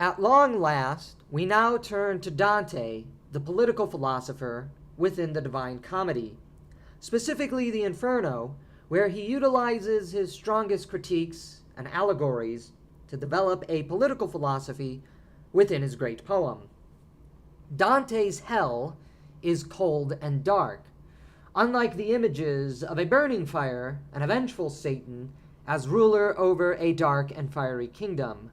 At long last, we now turn to Dante, the political philosopher within the Divine Comedy, specifically the Inferno, where he utilizes his strongest critiques and allegories to develop a political philosophy within his great poem. Dante's hell is cold and dark, unlike the images of a burning fire and a vengeful Satan as ruler over a dark and fiery kingdom,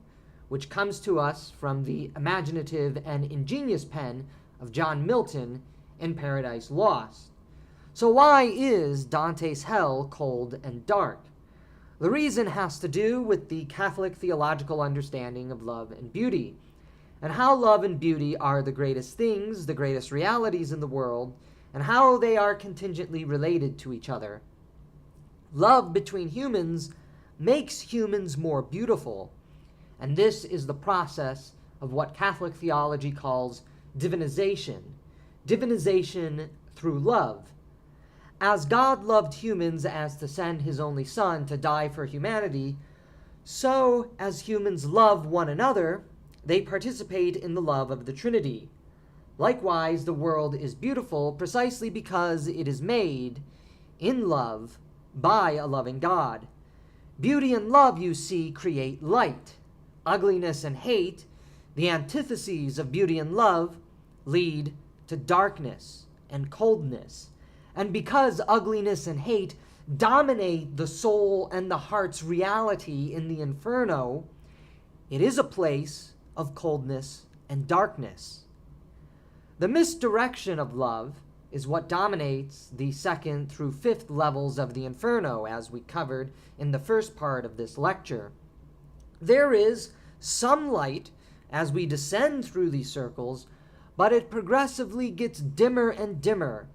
which comes to us from the imaginative and ingenious pen of John Milton in Paradise Lost. So why is Dante's hell cold and dark? The reason has to do with the Catholic theological understanding of love and beauty, and how love and beauty are the greatest things, the greatest realities in the world, and how they are contingently related to each other. Love between humans makes humans more beautiful, and this is the process of what Catholic theology calls divinization. Divinization through love. As God loved humans as to send his only Son to die for humanity, so as humans love one another, they participate in the love of the Trinity. Likewise, the world is beautiful precisely because it is made in love by a loving God. Beauty and love, you see, create light. Ugliness and hate, the antitheses of beauty and love, lead to darkness and coldness. And because ugliness and hate dominate the soul and the heart's reality in the Inferno, it is a place of coldness and darkness. The misdirection of love is what dominates the 2nd through 5th levels of the Inferno, as we covered in the first part of this lecture. There is some light as we descend through these circles, but it progressively gets dimmer and dimmer,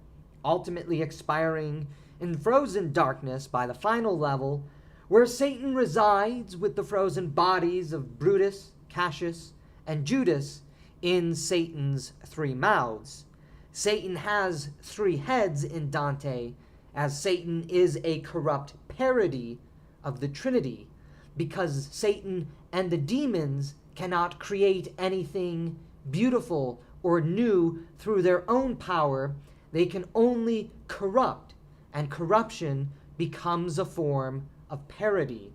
ultimately expiring in frozen darkness by the final level, where Satan resides with the frozen bodies of Brutus, Cassius, and Judas in Satan's 3 mouths. Satan has 3 heads in Dante, as Satan is a corrupt parody of the Trinity, because Satan and the demons cannot create anything beautiful or new through their own power. They can only corrupt, and corruption becomes a form of parody.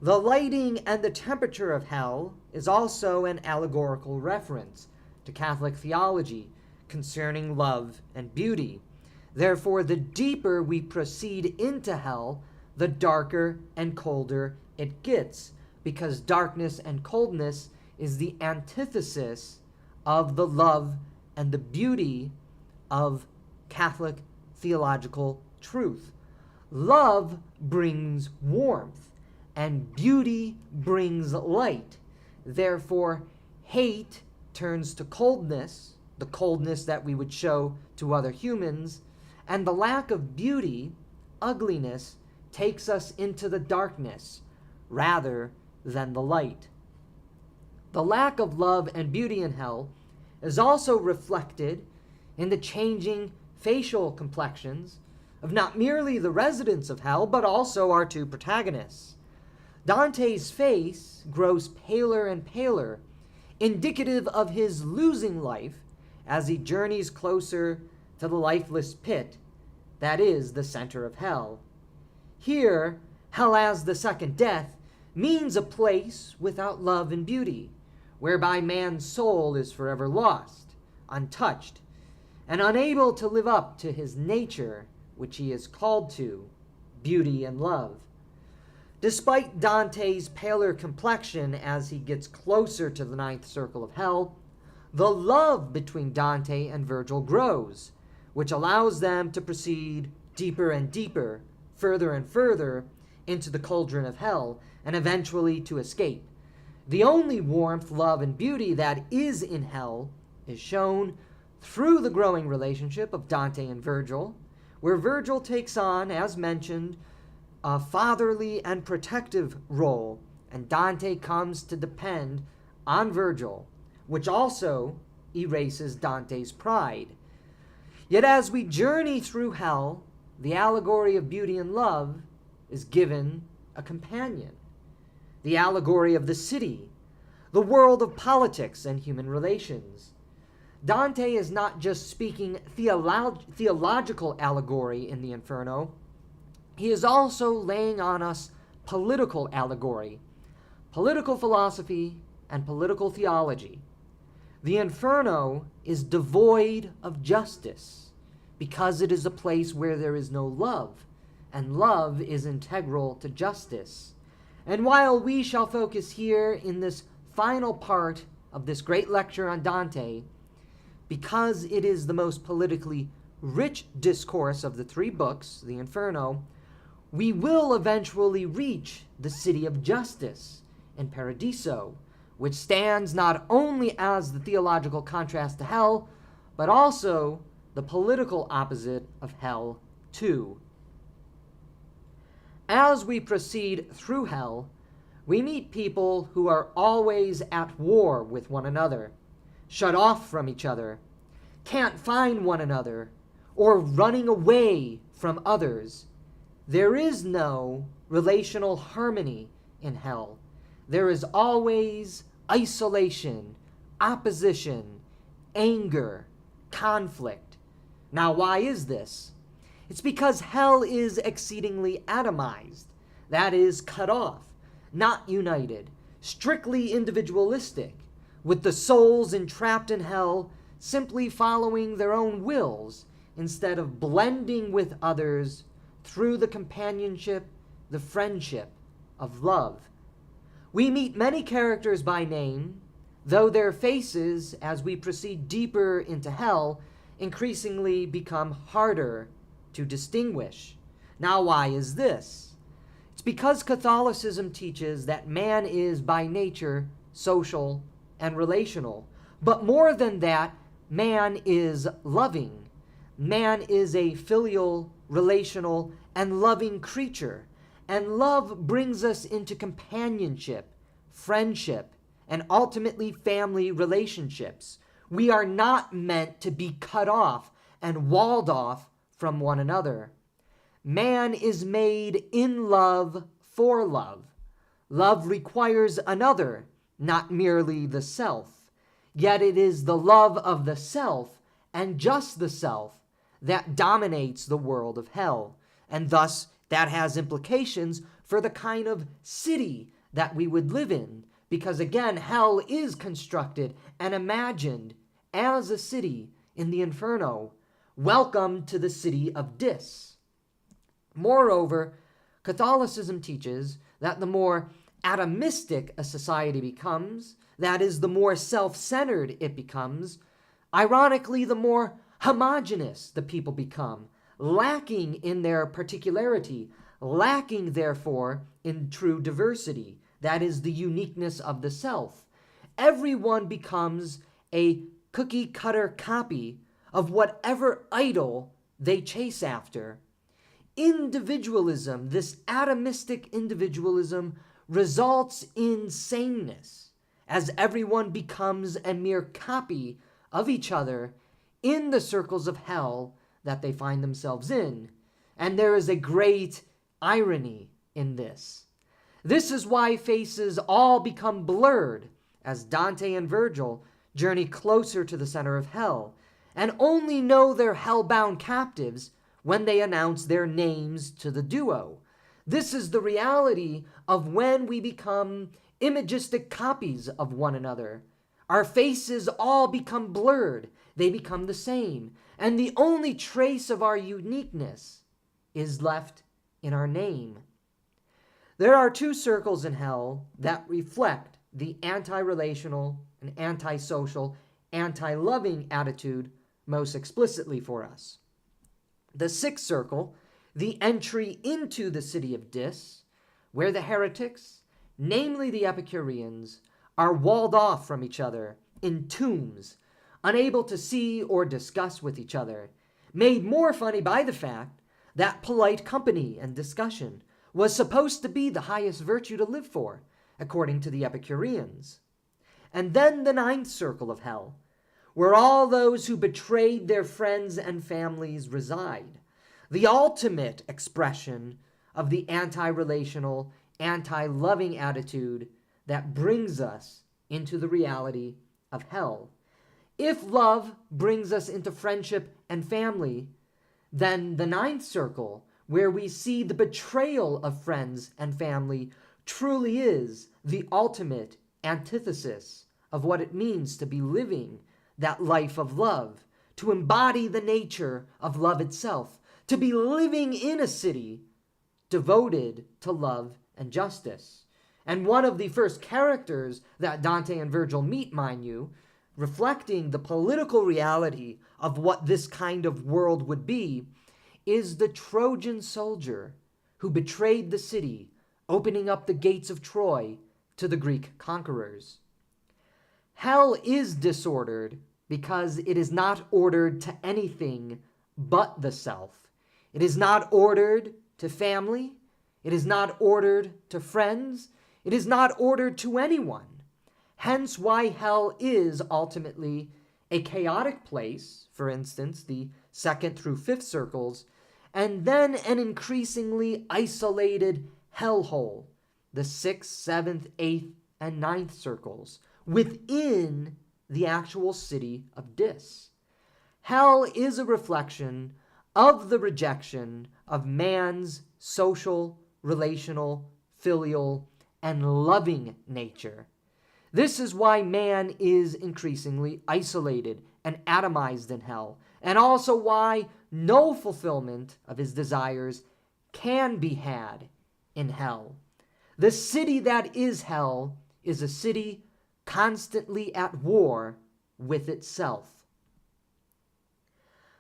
The lighting and the temperature of hell is also an allegorical reference to Catholic theology concerning love and beauty. Therefore, the deeper we proceed into hell, the darker and colder it gets, because darkness and coldness is the antithesis of the love and the beauty of Catholic theological truth. Love brings warmth, and beauty brings light. Therefore, hate turns to coldness, the coldness that we would show to other humans, and the lack of beauty, ugliness, takes us into the darkness rather than the light. The lack of love and beauty in hell is also reflected in the changing facial complexions of not merely the residents of hell, but also our 2 protagonists. Dante's face grows paler and paler, indicative of his losing life as he journeys closer to the lifeless pit that is the center of hell. Here, hell as the second death means a place without love and beauty, whereby man's soul is forever lost, untouched, and unable to live up to his nature, which he is called to, beauty and love. Despite Dante's paler complexion as he gets closer to the 9th circle of hell, the love between Dante and Virgil grows, which allows them to proceed deeper and deeper, further and further into the cauldron of hell, and eventually to escape. The only warmth, love, and beauty that is in hell is shown through the growing relationship of Dante and Virgil, where Virgil takes on, as mentioned, a fatherly and protective role, and Dante comes to depend on Virgil, which also erases Dante's pride. Yet as we journey through hell, the allegory of beauty and love is given a companion. The allegory of the city. the world of politics and human relations. Dante is not just speaking theological allegory in the Inferno, he is also laying on us political allegory, political philosophy, and political theology. The Inferno is devoid of justice because it is a place where there is no love, and love is integral to justice. And while we shall focus here in this final part of this great lecture on Dante, because it is the most politically rich discourse of the three books, the Inferno, we will eventually reach the city of justice in Paradiso, which stands not only as the theological contrast to hell, but also the political opposite of hell too. As we proceed through hell, we meet people who are always at war with one another, shut off from each other, can't find one another, or running away from others. There is no relational harmony in hell. There is always isolation, opposition, anger, conflict. Now, why is this? It's because hell is exceedingly atomized, that is, cut off, not united, strictly individualistic, with the souls entrapped in hell simply following their own wills instead of blending with others through the companionship, the friendship of love. We meet many characters by name, though their faces, as we proceed deeper into hell, increasingly become harder to distinguish. Now, why is this? It's because Catholicism teaches that man is by nature social and relational. But more than that, man is loving. Man is a filial, relational, and loving creature. And love brings us into companionship, friendship, and ultimately family relationships. We are not meant to be cut off and walled off from one another. Man is made in love for love. Love requires another, not merely the self. Yet it is the love of the self, and just the self, that dominates the world of hell. And thus, that has implications for the kind of city that we would live in. Because again, hell is constructed and imagined as a city in the Inferno. Welcome to the city of Dis. Moreover, Catholicism teaches that the more atomistic a society becomes, that is, the more self-centered it becomes, ironically, the more homogeneous the people become, lacking in their particularity, lacking, therefore, in true diversity, that is, the uniqueness of the self. Everyone becomes a cookie-cutter copy of whatever idol they chase after. Individualism, this atomistic individualism, results in sameness, as everyone becomes a mere copy of each other in the circles of hell that they find themselves in. And there is a great irony in this. This is why faces all become blurred as Dante and Virgil journey closer to the center of hell, and only know their hell-bound captives when they announce their names to the duo. This is the reality of when we become imagistic copies of one another. Our faces all become blurred, they become the same, and the only trace of our uniqueness is left in our name. There are two circles in hell that reflect the anti-relational and anti-social, anti-loving attitude most explicitly for us. The sixth circle, the entry into the city of Dis, where the heretics, namely the Epicureans, are walled off from each other in tombs, unable to see or discuss with each other, made more funny by the fact that polite company and discussion was supposed to be the highest virtue to live for, according to the Epicureans. And then the ninth circle of hell, where all those who betrayed their friends and families reside, the ultimate expression of the anti-relational, anti-loving attitude that brings us into the reality of hell. If love brings us into friendship and family, then the ninth circle, where we see the betrayal of friends and family, truly is the ultimate antithesis of what it means to be living that life of love, to embody the nature of love itself, to be living in a city devoted to love and justice. And one of the first characters that Dante and Virgil meet, mind you, reflecting the political reality of what this kind of world would be, is the Trojan soldier who betrayed the city, opening up the gates of Troy to the Greek conquerors. Hell is disordered because it is not ordered to anything but the self. It is not ordered to family. It is not ordered to friends. It is not ordered to anyone. Hence why hell is ultimately a chaotic place, for instance, the second through fifth circles, and then an increasingly isolated hellhole, the sixth, seventh, eighth, and ninth circles, within the actual city of Dis. Hell is a reflection of the rejection of man's social, relational, filial, and loving nature. This is why man is increasingly isolated and atomized in hell, and also why no fulfillment of his desires can be had in hell. The city that is hell is a city constantly at war with itself.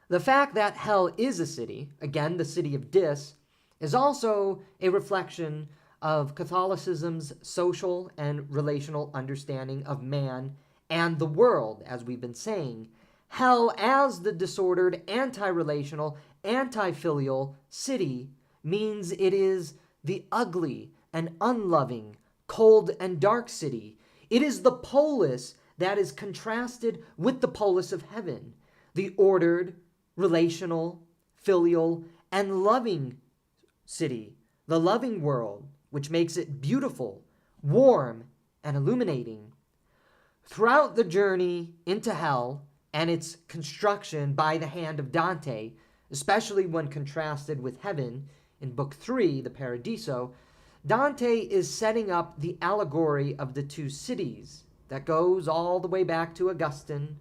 The fact that hell is a city, again the city of Dis, is also a reflection of Catholicism's social and relational understanding of man and the world, as we've been saying. Hell as the disordered, anti-relational, anti-filial city means it is the ugly and unloving, cold and dark city. It is the polis that is contrasted with the polis of heaven, the ordered, relational, filial, and loving city, the loving world, which makes it beautiful, warm, and illuminating. Throughout the journey into hell and its construction by the hand of Dante, especially when contrasted with heaven in Book 3, the Paradiso, Dante is setting up the allegory of the two cities that goes all the way back to Augustine,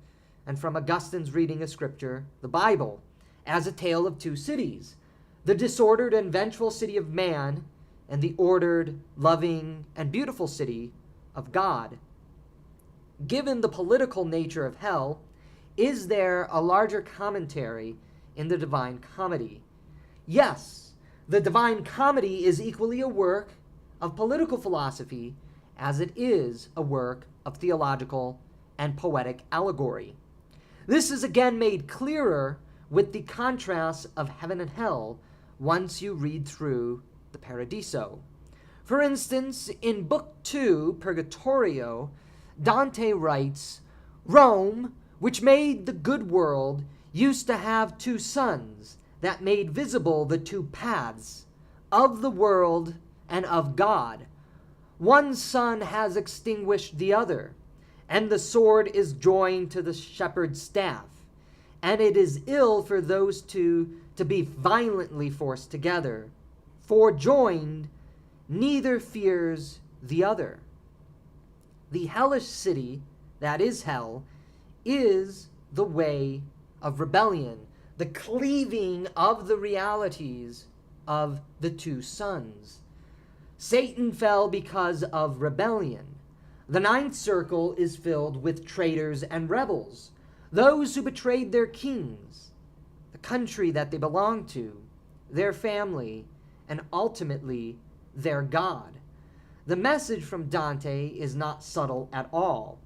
and from Augustine's reading of Scripture, the Bible, as a tale of two cities, the disordered and vengeful city of man, and the ordered, loving, and beautiful city of God. Given the political nature of hell, is there a larger commentary in the Divine Comedy? Yes, the Divine Comedy is equally a work of political philosophy as it is a work of theological and poetic allegory. This is again made clearer with the contrasts of heaven and hell once you read through the Paradiso. For instance, in Book 2, Purgatorio, Dante writes, Rome, which made the good world, used to have two suns that made visible the two paths of the world and of God. One sun has extinguished the other, and the sword is joined to the shepherd's staff, and it is ill for those two to be violently forced together. For joined, neither fears the other. The hellish city, that is hell, is the way of rebellion, the cleaving of the realities of the two suns. Satan fell because of rebellion. The ninth circle is filled with traitors and rebels, those who betrayed their kings, the country that they belonged to, their family, and ultimately their God. The message from Dante is not subtle at all.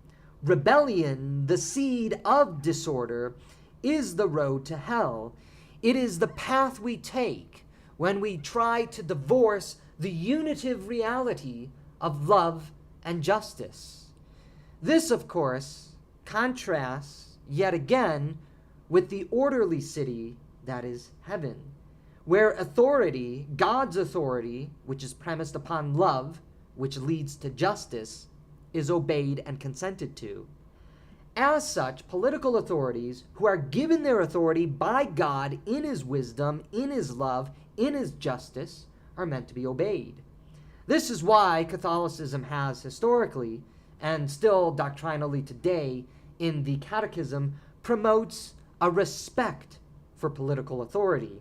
Rebellion, the seed of disorder, is the road to hell. It is the path we take when we try to divorce the unitive reality of love and justice. This, of course, contrasts yet again with the orderly city that is heaven, where authority, God's authority, which is premised upon love, which leads to justice, is obeyed and consented to. As such, political authorities who are given their authority by God in his wisdom, in his love, in his justice, are meant to be obeyed. This is why Catholicism has historically, and still doctrinally today in the Catechism, promotes a respect for political authority.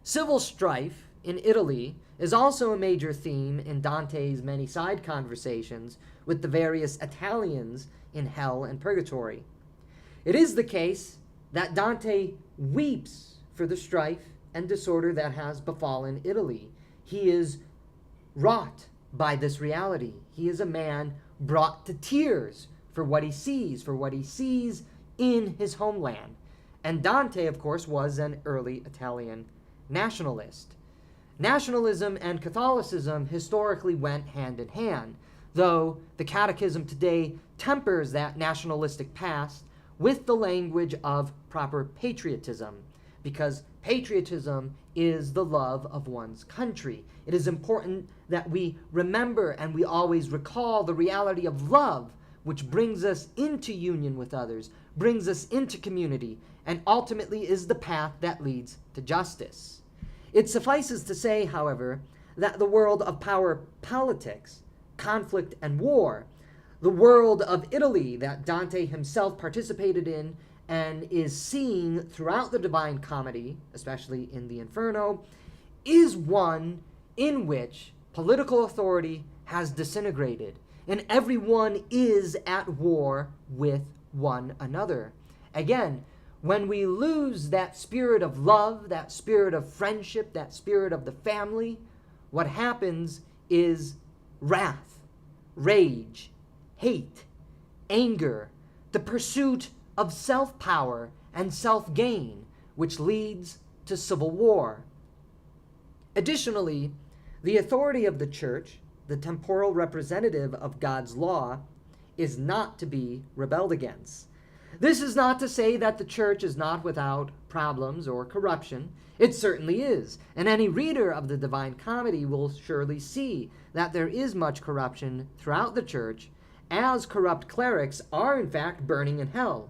Civil strife in Italy is also a major theme in Dante's many side conversations with the various Italians in hell and purgatory. It is the case that Dante weeps for the strife and disorder that has befallen Italy. He is wrought by this reality. He is a man brought to tears for what he sees in his homeland. And Dante, of course, was an early Italian nationalist. Nationalism and Catholicism historically went hand in hand, though the Catechism today tempers that nationalistic past with the language of proper patriotism, because patriotism is the love of one's country. It is important that we remember and we always recall the reality of love, which brings us into union with others, brings us into community, and ultimately is the path that leads to justice. It suffices to say, however, that the world of power politics, conflict, and war, the world of Italy that Dante himself participated in and is seeing throughout the Divine Comedy, especially in the Inferno, is one in which political authority has disintegrated, and everyone is at war with one another. Again, when we lose that spirit of love, that spirit of friendship, that spirit of the family, what happens is wrath, rage, hate, anger, the pursuit of self-power and self-gain, which leads to civil war. Additionally, the authority of the church, the temporal representative of God's law, is not to be rebelled against. This is not to say that the church is not without problems or corruption. It certainly is, and any reader of the Divine Comedy will surely see that there is much corruption throughout the church, as corrupt clerics are in fact burning in hell.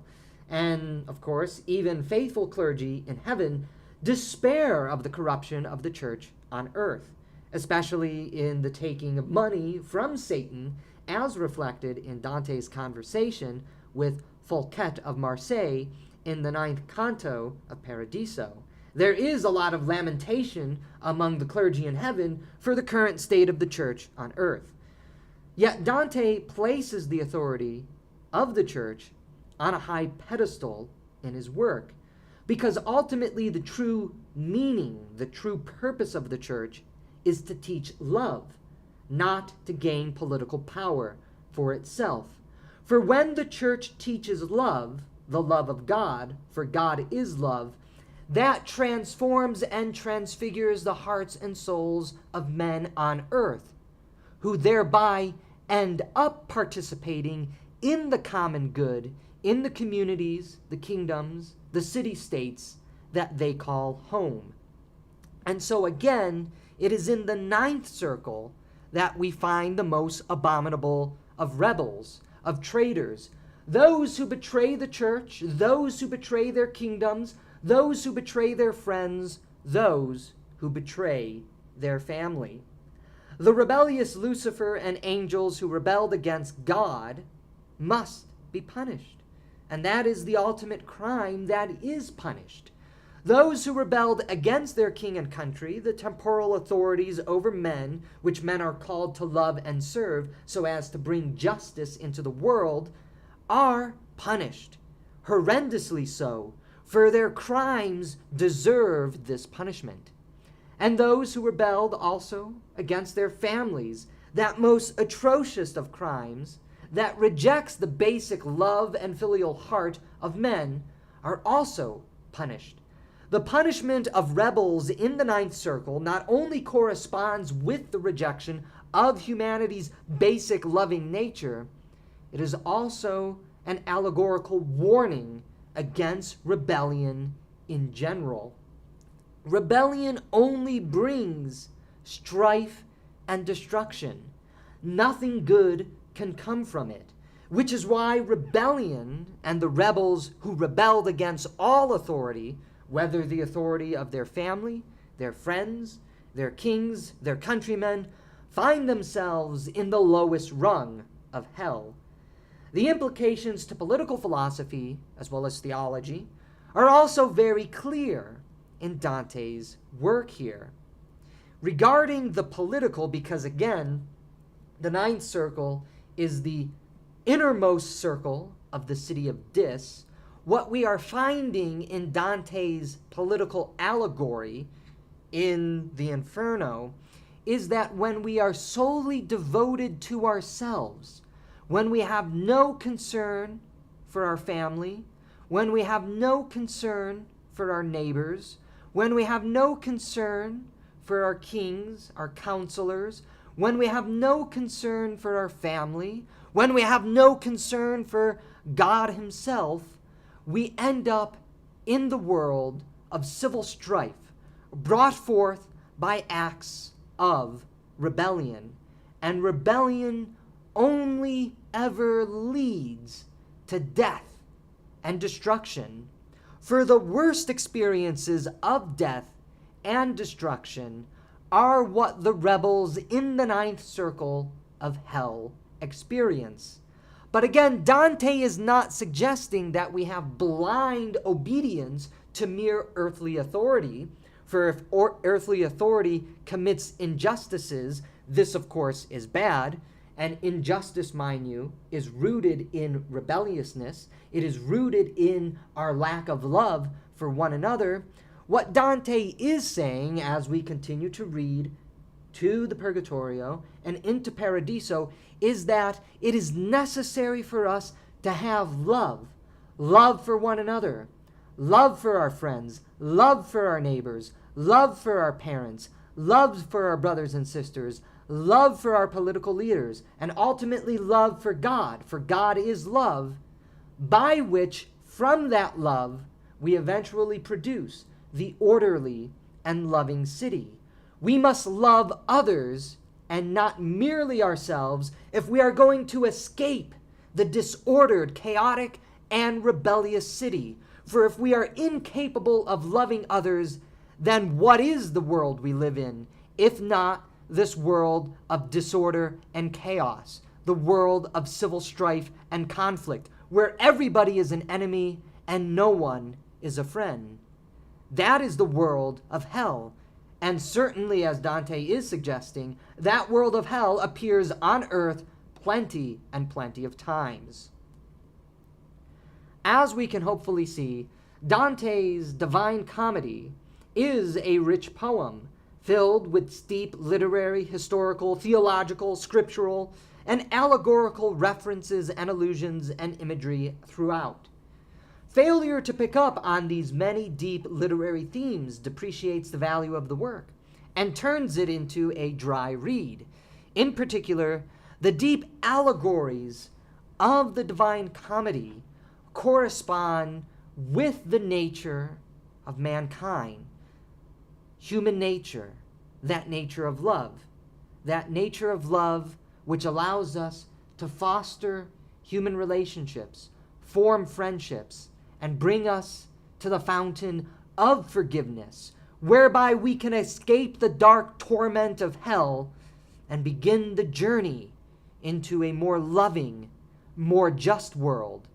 And, of course, even faithful clergy in heaven despair of the corruption of the church on earth, especially in the taking of money from Satan, as reflected in Dante's conversation with Fouquet of Marseille in the 9th canto of Paradiso. There is a lot of lamentation among the clergy in heaven for the current state of the church on earth. Yet Dante places the authority of the church on a high pedestal in his work, because ultimately the true meaning, the true purpose of the church is to teach love, not to gain political power for itself. For when the church teaches love, the love of God, for God is love, that transforms and transfigures the hearts and souls of men on earth, who thereby end up participating in the common good, in the communities, the kingdoms, the city-states that they call home. And so again, it is in the 9th circle that we find the most abominable of rebels, of traitors, those who betray the church, those who betray their kingdoms, those who betray their friends, those who betray their family. The rebellious Lucifer and angels who rebelled against God must be punished, and that is the ultimate crime that is punished. Those who rebelled against their king and country, the temporal authorities over men, which men are called to love and serve so as to bring justice into the world, are punished, horrendously so, for their crimes deserve this punishment. And those who rebelled also against their families, that most atrocious of crimes, that rejects the basic love and filial heart of men, are also punished. The punishment of rebels in the 9th circle not only corresponds with the rejection of humanity's basic loving nature, it is also an allegorical warning against rebellion in general. Rebellion only brings strife and destruction. Nothing good can come from it, which is why rebellion and the rebels who rebelled against all authority, whether the authority of their family, their friends, their kings, their countrymen, find themselves in the lowest rung of hell. The implications to political philosophy, as well as theology, are also very clear in Dante's work here. Regarding the political, because again, the ninth circle is the innermost circle of the city of Dis, what we are finding in Dante's political allegory in the Inferno is that when we are solely devoted to ourselves, when we have no concern for our family, when we have no concern for our neighbors, when we have no concern for our kings, our counselors, when we have no concern for our family, when we have no concern for God himself, we end up in the world of civil strife, brought forth by acts of rebellion. And rebellion only ever leads to death and destruction. For the worst experiences of death and destruction are what the rebels in the ninth circle of hell experience. But again, Dante is not suggesting that we have blind obedience to mere earthly authority, for if earthly authority commits injustices, this of course is bad, and injustice, mind you, is rooted in rebelliousness. It is rooted in our lack of love for one another. What Dante is saying as we continue to read to the Purgatorio and into Paradiso is that it is necessary for us to have love. Love for one another. Love for our friends. Love for our neighbors. Love for our parents. Love for our brothers and sisters. Love for our political leaders. And ultimately love for God is love, by which from that love we eventually produce the orderly and loving city. We must love others and not merely ourselves if we are going to escape the disordered, chaotic, and rebellious city. For if we are incapable of loving others, then what is the world we live in, if not this world of disorder and chaos, the world of civil strife and conflict, where everybody is an enemy and no one is a friend? That is the world of hell. And certainly, as Dante is suggesting, that world of hell appears on earth plenty and plenty of times. As we can hopefully see, Dante's Divine Comedy is a rich poem filled with steep literary, historical, theological, scriptural, and allegorical references and allusions and imagery throughout. Failure to pick up on these many deep literary themes depreciates the value of the work and turns it into a dry read. In particular, the deep allegories of the Divine Comedy correspond with the nature of mankind, human nature, that nature of love which allows us to foster human relationships, form friendships, and bring us to the fountain of forgiveness, whereby we can escape the dark torment of hell and begin the journey into a more loving, more just world.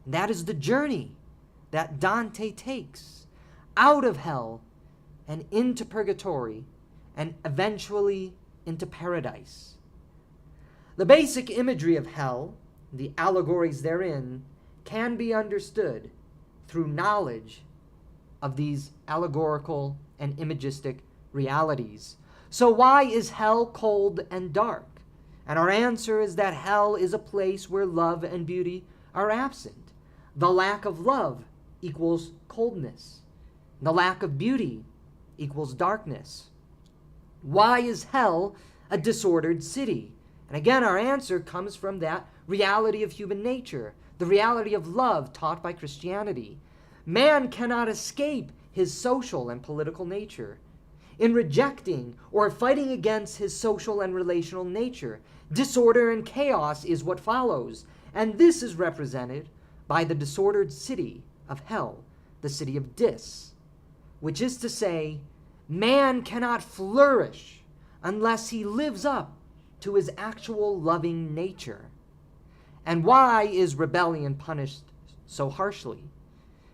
And that is the journey that Dante takes out of hell and into purgatory and eventually into paradise. The basic imagery of hell, the allegories therein, can be understood through knowledge of these allegorical and imagistic realities. So why is hell cold and dark? And our answer is that hell is a place where love and beauty are absent. The lack of love equals coldness. The lack of beauty equals darkness. Why is hell a disordered city? And again, our answer comes from that reality of human nature, the reality of love taught by Christianity. Man cannot escape his social and political nature. In rejecting or fighting against his social and relational nature, Disorder and chaos is what follows, and this is represented by the disordered city of hell, the city of Dis, which is to say, man cannot flourish unless he lives up to his actual loving nature. And why is rebellion punished so harshly?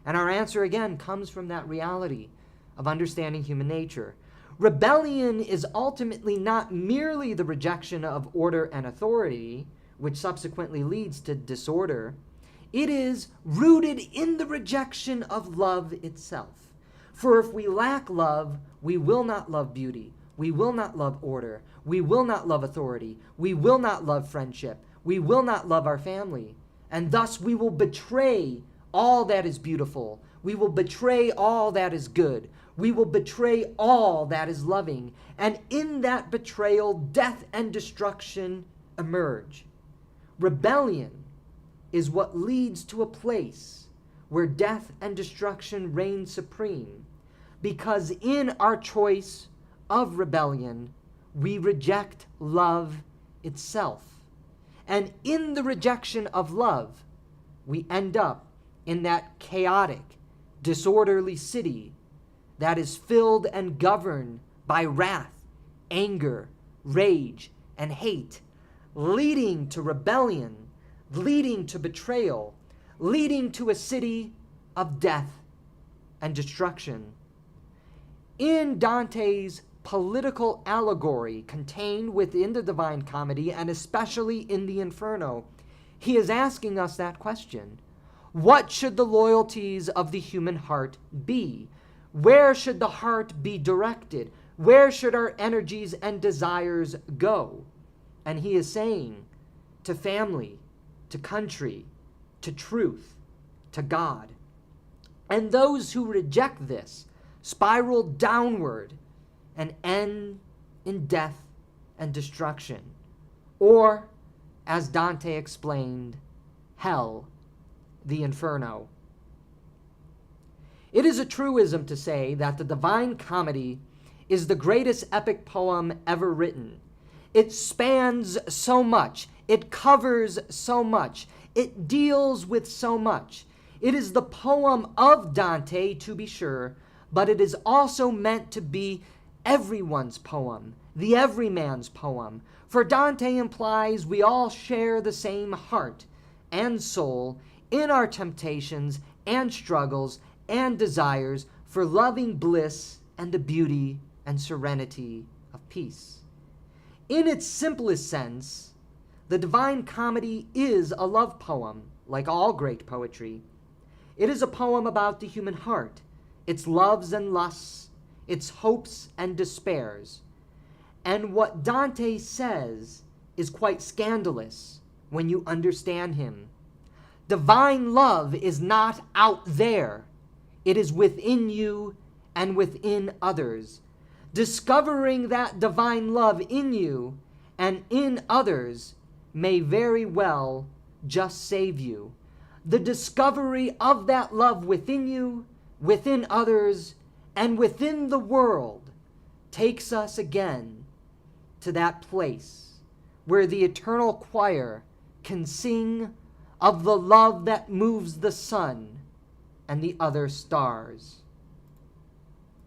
And our answer again comes from that reality of understanding human nature. Rebellion is ultimately not merely the rejection of order and authority, which subsequently leads to disorder. It is rooted in the rejection of love itself. For if we lack love, we will not love beauty. We will not love order. We will not love authority. We will not love friendship. We will not love our family. And thus we will betray all that is beautiful. We will betray all that is good. We will betray all that is loving. And in that betrayal, death and destruction emerge. Rebellion is what leads to a place where death and destruction reign supreme, because in our choice of rebellion, we reject love itself. And in the rejection of love, we end up in that chaotic, disorderly city that is filled and governed by wrath, anger, rage, and hate, leading to rebellion, leading to betrayal, leading to a city of death and destruction. In Dante's political allegory contained within the Divine Comedy, and especially in the Inferno, he is asking us that question. What should the loyalties of the human heart be? Where should the heart be directed? Where should our energies and desires go? And he is saying, to family, to country, to truth, to God. And those who reject this spiral downward and end in death and destruction. Or, as Dante explained, hell, the Inferno. It is a truism to say that the Divine Comedy is the greatest epic poem ever written. It spans so much. It covers so much. It deals with so much. It is the poem of Dante, to be sure, but it is also meant to be everyone's poem, the everyman's poem. For Dante implies we all share the same heart and soul in our temptations and struggles and desires for loving bliss and the beauty and serenity of peace. In its simplest sense, the Divine Comedy is a love poem, like all great poetry. It is a poem about the human heart, its loves and lusts, its hopes and despairs. And what Dante says is quite scandalous when you understand him. Divine love is not out there. It is within you and within others. Discovering that divine love in you and in others may very well just save you. The discovery of that love within you, within others, and within the world takes us again to that place where the eternal choir can sing of the love that moves the sun and the other stars.